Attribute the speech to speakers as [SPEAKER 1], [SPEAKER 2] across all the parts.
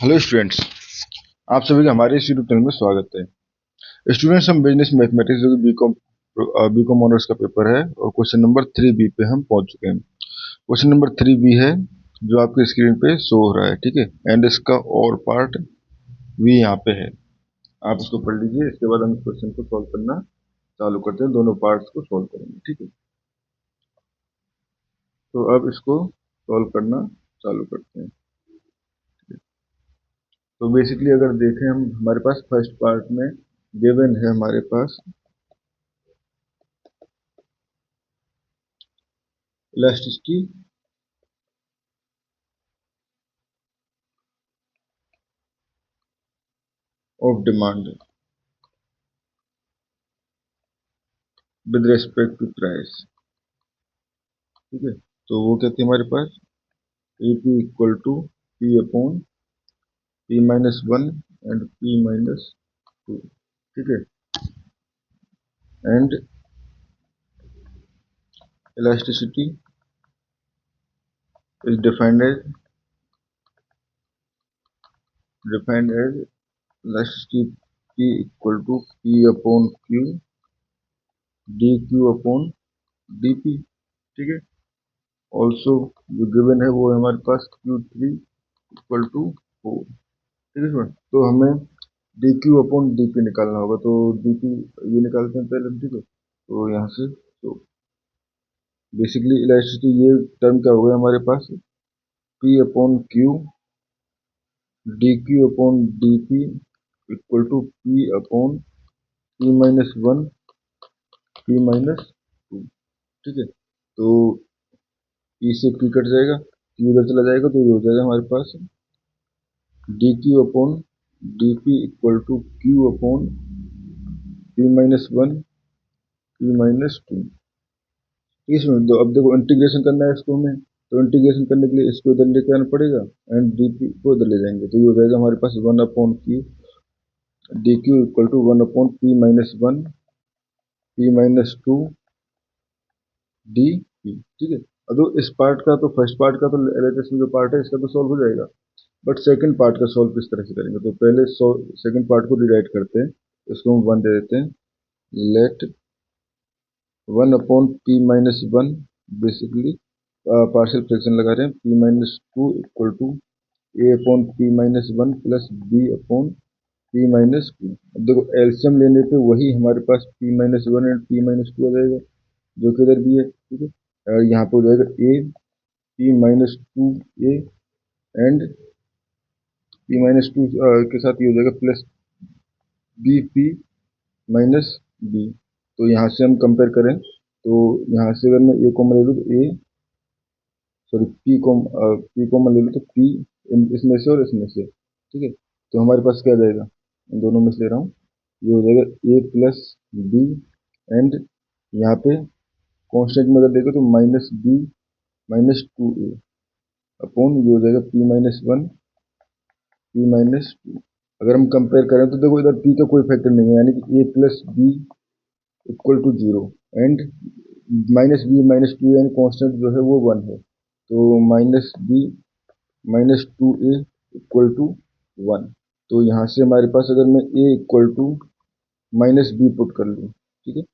[SPEAKER 1] Hello students, आप सभी का हमारे इस यूट्यूब चैनल में स्वागत है। स्टूडेंट्स, हम बिजनेस मैथमेटिक्स जो कि बीकॉम ऑनर्स का पेपर है और क्वेश्चन नंबर 3B पे हम पहुंच चुके हैं। क्वेश्चन नंबर 3B है जो आपके स्क्रीन पे शो हो रहा है, ठीक है। एंड इसका और पार्ट भी यहाँ पे है, आप इसको पढ़ लीजिए। इसके बाद हम इस क्वेश्चन को सॉल्व करना चालू करते हैं, दोनों पार्ट्स को सॉल्व करेंगे, ठीक है। तो अब इसको सॉल्व करना चालू करते हैं। तो बेसिकली अगर देखें हम, हमारे पास फर्स्ट पार्ट में गिवन है हमारे पास elasticity of demand with respect to price, ठीक है। तो वो कहती है हमारे पास AP equal to P upon P-1 and P-2, ठीक है। And elasticity is defined as elasticity P equal to P upon Q DQ upon DP, ठीक है। ऑल्सो जो गिवन है वो है हमारे पास Q3 इक्वल टू 4, ठीक है स्टूडेंट। तो हमें DQ अपॉन DP निकालना होगा, तो DP ये निकालते हैं पहले, ठीक है। तो यहाँ से तो बेसिकली इलास्टिसिटी ये टर्म क्या हो गया हमारे पास, P upon Q DQ upon DP equal to P upon P-1 P-2, ठीक है। तो P से P कट जाएगा, Q इधर चला जाएगा, तो ये हो जाएगा हमारे पास DQ upon DP equal to Q upon P-1 P-2। इसमें तो अब देखो इंटीग्रेशन करना है इसको हमें, तो इंटीग्रेशन करने के लिए इसको इधर लेके आना पड़ेगा एंड DP को इधर ले जाएंगे, तो ये हो जाएगा हमारे पास 1 upon Q DQ equal to 1 upon P-1 P-2 DP, ठीक है। अब तो इस पार्ट का, तो फर्स्ट पार्ट का तो LHS में जो पार्ट है इसका तो सॉल्व हो जाएगा, बट सेकंड पार्ट का सॉल्व किस तरह से करेंगे। तो पहले सेकंड पार्ट को डिवाइड करते हैं, इसको हम 1 दे देते हैं। Let 1 upon P-1 basically partial fraction लगा रहे हैं, P-2 equal to A upon P-1 plus B upon P-2। अब देखो एलसीएम लेने पे वही हमारे पास P-1 एंड P-2 आ जाएगा, जो कि इधर भी है, ठीक है। और यहाँ पे हो जाएगा A P-2 A and P-2 के साथ ये हो जाएगा प्लस B P-B। तो यहाँ से हम कंपेयर करें, तो यहाँ से अगर मैं A कॉमन ले लूँ तो A, सॉरी P कॉमन ले लूँ तो P इसमें से और इसमें से, ठीक है। तो हमारे पास क्या आ जाएगा, इन दोनों में से ले रहा हूँ, ये हो जाएगा A प्लस B एंड यहाँ पे कॉन्स्टेंट में अगर देखो तो -B-2A अपॉन ये हो जाएगा P-1 P-2। अगर हम कंपेयर करें तो देखो इधर P का कोई फैक्टर नहीं है, यानी कि A plus B equal to 0 and -B-2 यानी कॉन्स्टेंट जो है वो 1 है, तो -B-2A इक्वल टू 1। तो यहाँ से हमारे पास अगर मैं A equal to -B put कर लूँ, ठीक है। A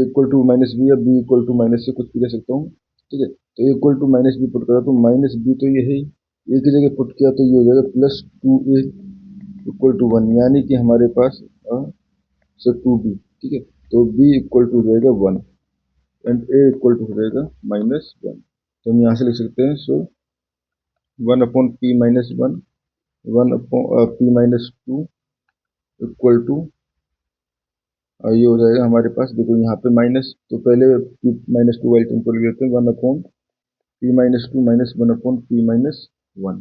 [SPEAKER 1] इक्वल टू -B या B इक्वल टू माइनस से कुछ भी कह सकता हूँ, ठीक है। तो A equal to -B put करा तो -B तो ये है ही, A की जगह पुट किया तो ये हो जाएगा +2A इक्वल टू 1, यानी कि हमारे पास 2B, ठीक है। तो B इक्वल टू हो जाएगा 1 एंड A इक्वल टू हो जाएगा -1। तो हम यहाँ से लिख सकते हैं, so 1 upon P-1 1 upon P-2 equal to ये हो जाएगा हमारे पास, देखो यहाँ पे माइनस, तो पहले P-2 वाली टर्म को लिख लेते हैं, 1 upon P-2 minus 1 upon P-1,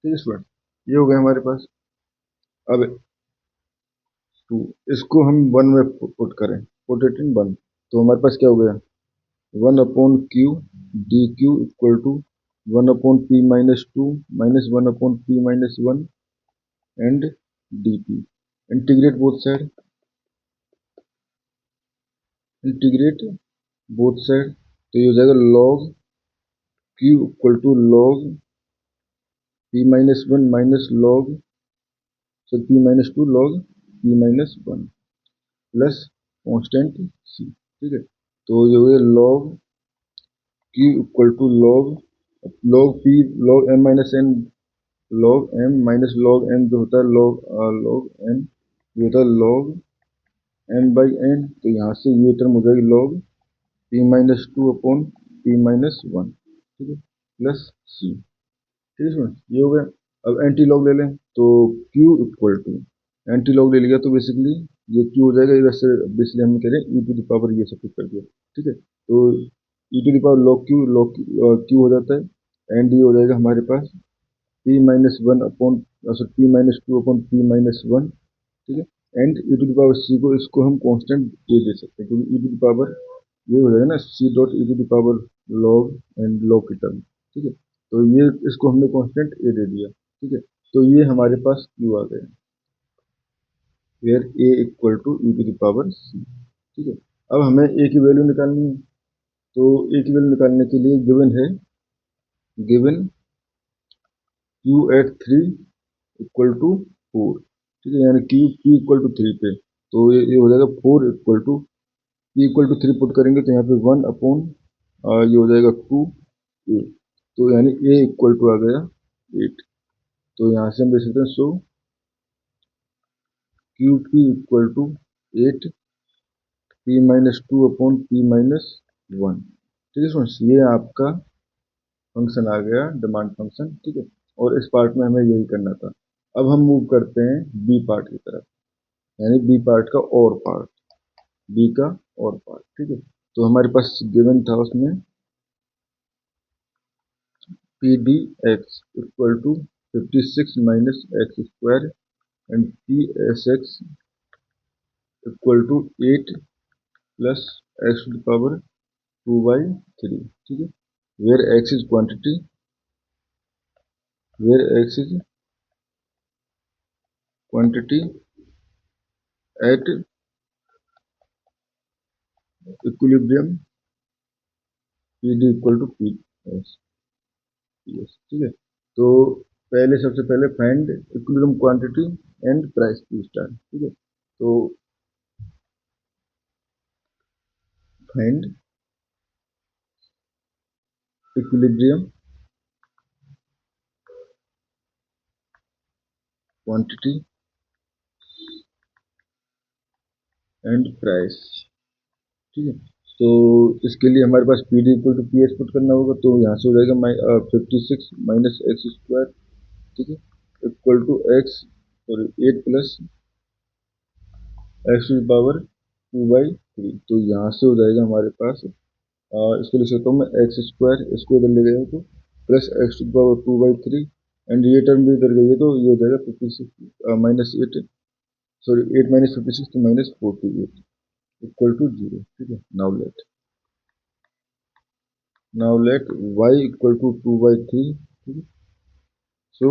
[SPEAKER 1] ठीक है स्टूडेंट। ये हो गया हमारे पास। अब टू इसको हम 1 में पुट करें, पुट इट इन 1, तो हमारे पास क्या हो गया, 1 upon Q DQ equal to 1 upon P-2 minus 1 upon P-1 and DP। Integrate both side, integrate both side, तो ये हो जाएगा log Q equal to log P-1 minus log so p-2 log p-1 plus constant c, ठीक है। तो ये हो गया log q equal to log p log m minus n log m minus log n जो होता है log n जो होता है log m बाई n। तो यहाँ से ये टर्म हो जाएगी log p-2 अपॉन p-1, ठीक है, प्लस c, ठीक है। ये हो गया। अब एंटी लॉग ले लें तो q equal to anti log ले लिया तो बेसिकली ये q हो जाएगा, इधर से बेसिकली हम कह रहे हैं e टू द पावर ये सब कुछ कर दिया, ठीक है। तो e to the power log q हो जाता है एंड ये हो जाएगा हमारे पास p-1 upon p-2 upon p-1, ठीक है। And e to the power c को इसको हम कांस्टेंट a दे सकते हैं क्योंकि e टू द पावर ये हो जाएगा ना c dot e to the power log and log की टर्म, ठीक है। तो ये इसको हमने कांस्टेंट a दे दिया, ठीक है। तो ये हमारे पास q आ गया, where a equal to e to the power c, ठीक है। अब हमें a की वैल्यू निकालनी है, तो a की वैल्यू निकालने के लिए given q at 3 equal to 4, ठीक है, यानी q इक्वल टू 3 पे, तो ये हो जाएगा 4 equal to p equal to 3 put करेंगे तो यहाँ पे 1 अपॉन ये हो जाएगा 2a, तो यानी a इक्वल टू आ गया 8। तो यहाँ से हम देख सकते हैं so QP equal to 8 p-2 upon p-1, ठीक है फ्रेंड्स। ये आपका फंक्शन आ गया डिमांड फंक्शन, ठीक है। और इस पार्ट में हमें यही करना था। अब हम मूव करते हैं बी पार्ट की तरफ, यानी बी पार्ट का और पार्ट, बी का और पार्ट, ठीक है। तो हमारे पास गिवन था उसमें P D X equal to 56 minus x square and P S X equal to 8 plus X to the power 2/3, ठीक है। Where X is quantity, at equilibrium P D equal to P S, ठीक है। तो सबसे पहले find equilibrium quantity and price P star, ठीक है। तो find equilibrium quantity and price, ठीक है। तो इसके लिए हमारे पास P D equal to P S put करना होगा, तो यहाँ से हो जाएगा 56 माइनस एक्स स्क्वायर, ठीक है, equal to X sorry 8 plus X to the power 2/3। तो यहाँ से हो जाएगा हमारे पास इसको लिख सकता हूँ मैं एक्स स्क्वायर, इसको इधर ले गया तो plus X to the power 2/3 and ये टर्म भी इधर गई है तो ये हो जाएगा 56 माइनस 8 सॉरी 8 माइनस 56 तो माइनस 48 इक्वल टू 0, ठीक है। Now let y equal to 2/3, ठीक है। So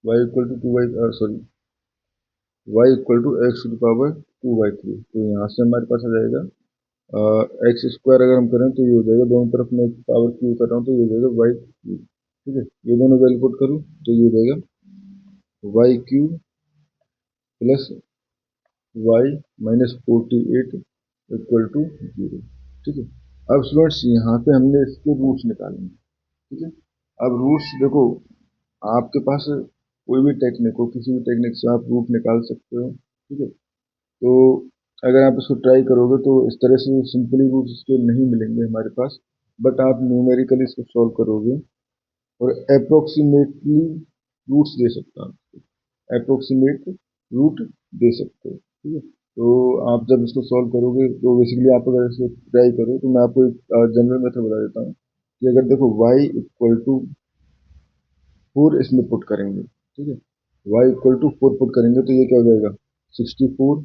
[SPEAKER 1] y equal to 2 sorry y equal to X to the power 2/3। तो यहाँ से हमारे पास आ जाएगा एक्स स्क्वायर, अगर हम करें तो ये हो जाएगा, दोनों तरफ मैं पावर क्यू कर रहा हूँ तो ये हो जाएगा वाई क्यू, ठीक है। ये दोनों वैल्यू पुट करूँ तो ये हो जाएगा Y Q plus Y minus 48 equal to 0, ठीक है। अब स्टूडेंट्स यहाँ पे हमने इसके रूट्स निकाले, ठीक है। अब रूट्स देखो, आपके पास कोई भी टेक्निक हो, किसी भी टेक्निक से आप रूट निकाल सकते हो, ठीक है। तो अगर आप इसको ट्राई करोगे तो इस तरह से सिंपली रूट्स इसके नहीं मिलेंगे हमारे पास, बट आप न्यूमेरिकली इसको सॉल्व करोगे और अप्रोक्सीमेटली रूट्स दे सकता हूँ, अप्रोक्सीमेट रूट दे सकते हो, ठीक है। तो आप जब इसको सॉल्व करोगे तो बेसिकली आप अगर इसको ट्राई करो तो मैं आपको एक जनरल मेथड बता देता हूँ कि अगर देखो y इक्वल टू 4 इसमें पुट करेंगे, ठीक है, y इक्वल टू 4 पुट करेंगे तो ये क्या हो जाएगा 64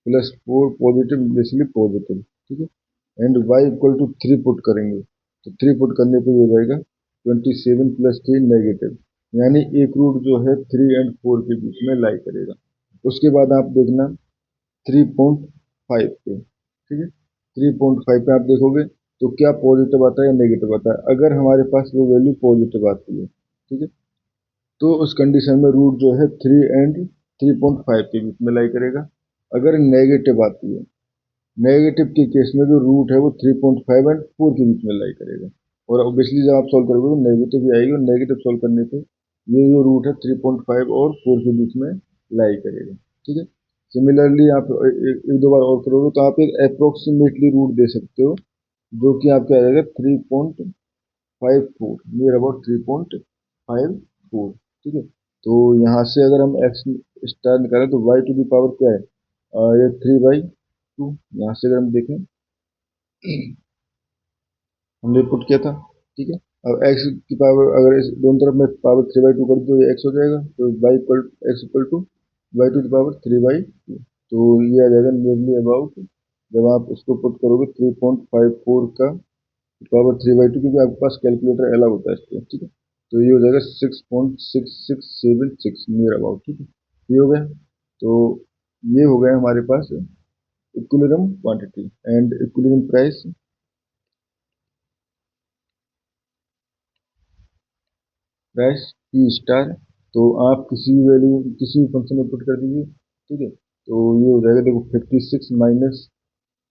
[SPEAKER 1] प्लस 4 पॉजिटिव बेसिकली पॉजिटिव, ठीक है। And y equal to 3 put करेंगे तो 3 पुट करने पे हो जाएगा 27 प्लस 3 नेगेटिव, यानी एक रूट जो है 3 एंड 4 के बीच में लाई करेगा। उसके बाद आप देखना 3.5 पे, ठीक है, 3.5 पे आप देखोगे तो क्या पॉजिटिव आता है या नेगेटिव आता है। अगर हमारे पास वो वैल्यू पॉजिटिव आती है, ठीक है, तो उस कंडीशन में रूट जो है 3 एंड 3.5 के बीच में लाई करेगा। अगर नेगेटिव आती है, नेगेटिव के केस में जो रूट है वो 3.5 एंड 4 के बीच में लाई करेगा। और ऑब्वियसली जब आप सॉल्व करोगे तो नेगेटिव ही आएगी, और नेगेटिव सॉल्व करने पे ये जो रूट है 3.5 और 4 के बीच में लाई करेगा। ठीक है। सिमिलरली आप एक दो बार और करोगे तो आप एक अप्रोक्सीमेटली रूट दे सकते हो, जो कि आपका आ जाएगा 3.54, नियर अबाउट 3.54। ठीक है। तो यहाँ से अगर हम एक्स स्टार निकालें तो वाई टू दी पावर क्या है, ये 3/2। यहाँ से अगर हम देखें, हमने पुट किया था। ठीक है। अब एक्स की पावर अगर इस दोनों तरफ में पावर 3/2 कर दो, ये एक्स हो जाएगा, तो Y equal X equal to Y to the power 3/2। तो ये आ जाएगा नियरली अबाउट, जब आप इसको पुट करोगे 3.54 का पावर 3/2, क्योंकि आपके पास कैलकुलेटर अलाउ होता है इस पर। ठीक है। तो ये हो जाएगा 6.6676 नियर अबाउट। ठीक है। ये हो गया। तो ये हो गया हमारे पास equilibrium quantity and equilibrium price. Price P star, तो आप किसी भी वैल्यू किसी भी फंक्शन में पुट कर दीजिए। ठीक है। तो ये हो जाएगा, देखो 56 माइनस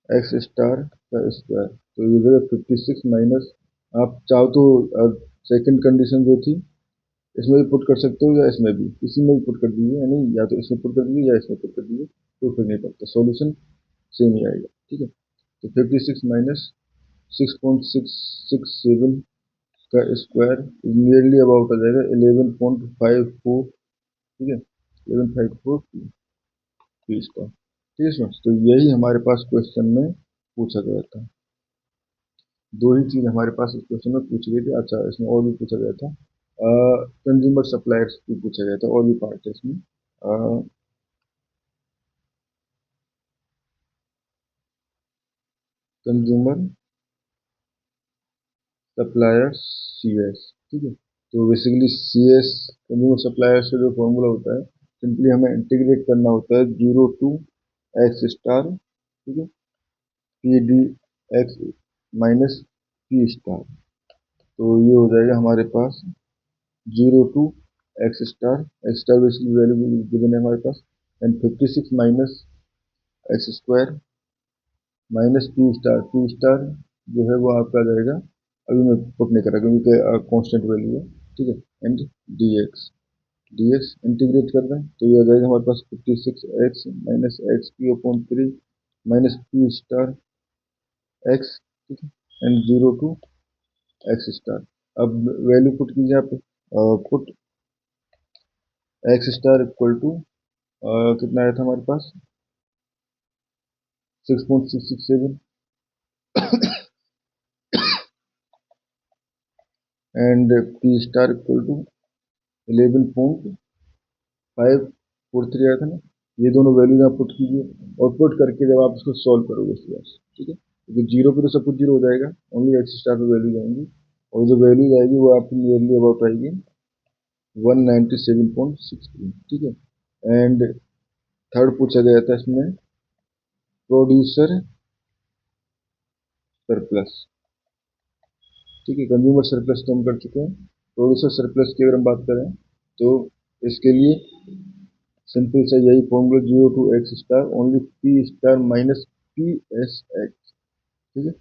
[SPEAKER 1] एक्स स्टार का स्क्वायर, तो ये हो जाएगा 56 माइनस, आप चाहो तो सेकंड कंडीशन जो थी इसमें भी पुट कर सकते हो, या इसमें भी, किसी में भी पुट कर दीजिए, यानी या तो इसमें पुट कर दीजिए या इसमें पुट कर दीजिए, कोई फर्क नहीं पड़ता, सॉल्यूशन सेम ही आएगा। ठीक है। तो 56 माइनस 6.667 का स्क्वायर नियरली अबाउट आ जाएगा 11.54। ठीक है। 11.54 पी स्क्वायर। ठीक है स्टूडेंट्स, तो यही हमारे पास क्वेश्चन में पूछा गया था। दो ही चीज हमारे पास इस क्वेश्चन में पूछी गई थी। अच्छा, इसमें और भी पूछा गया था, कंज्यूमर सप्लायर्स भी पूछा गया था, और भी पार्ट है इसमें। Consumer suppliers C S. ठीक है। तो basically C S consumer suppliers का जो फॉर्मूला होता है, सिंपली हमें इंटीग्रेट करना होता है 0 टू एक्स स्टार। ठीक है। P D x minus P star, तो ये हो जाएगा हमारे पास 0 to x star basically value given है हमारे पास, and 56 minus x square minus P star जो है वो आपका आ जाएगा, अभी मैं पुट नहीं कर रहा क्योंकि कांस्टेंट वैल्यू है। ठीक है। एंड डी एक्स इंटीग्रेट कर दें तो ये आ जाएगा हमारे पास 56x minus X P upon 3 minus P star X. ठीक है। And 0 to x star. अब वैल्यू पुट कीजिए आप, put X star equal to कितना आया था हमारे पास, 6.667 and P star equal to 11.543 आया था ना। ये दोनों वैल्यूज आप पुट कीजिए, और पुट करके जब आप इसको सॉल्व करोगे इसके बाद, ठीक है, क्योंकि जीरो पे तो सब कुछ जीरो हो जाएगा, ओनली एक्स स्टार पे वैल्यू आएंगी, और जो वैल्यूज आएगी वो आपकी नियरली अबाउट आएगी 197.63। ठीक है। एंड थर्ड पूछा गया था इसमें प्रोड्यूसर सरप्लस। ठीक है। कंज्यूमर सरप्लस तो हम कर चुके हैं, प्रोड्यूसर सरप्लस की अगर हम बात करें तो इसके लिए सिंपल सा यही formula 0 to x star only P star minus P S X. ठीक है।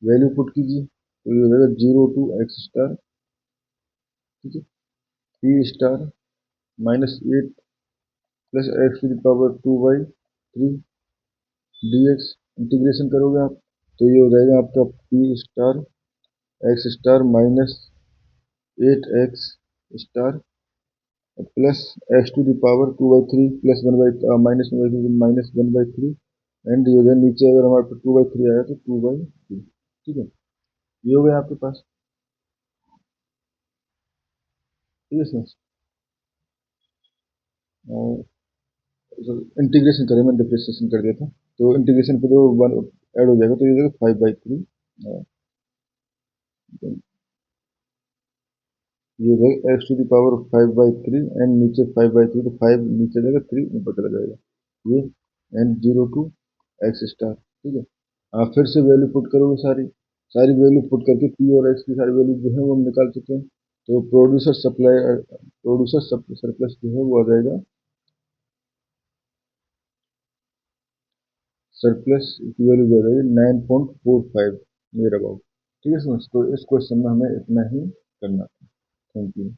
[SPEAKER 1] वैल्यू पुट कीजिए तो ये हो जाएगा 0 टू एक्स स्टार। ठीक है। P star minus 8 plus X to the power 2/3 D X. Integration करोगे आप तो ये हो जाएगा आपका P star X star minus 8x star plus X to the power 2/3 plus 1/, minus 1/3 minus 1/3, and ये हो जाए नीचे अगर हमारे पास 2/3 आया तो 2/3। ठीक है। ये हो गया आपके पास। ठीक है सर। इंटीग्रेशन करें, मैं डिफ्रेंशिएशन कर दिया था, तो इंटीग्रेशन पे जो वन ऐड हो जाएगा तो ये हो जाएगा 5/3। ये हो जाएगा X to the power 5/3 and नीचे 5/3, तो 5 नीचे जाएगा, 3 ऊपर चला जाएगा ये, एंड 0 टू एक्स स्टार। ठीक है। आप फिर से वैल्यू पुट करोगे, सारी सारी वैल्यू पुट करके पी और एक्स की सारी वैल्यू जो है वो हम निकाल चुके हैं। तो प्रोड्यूसर सरप्लस जो है वो आ जाएगा सरप्लस की वैल्यू दे रही है 9.45 नियर अबाउट। ठीक है, तो इस क्वेश्चन में हमें इतना ही करना था। Thank you.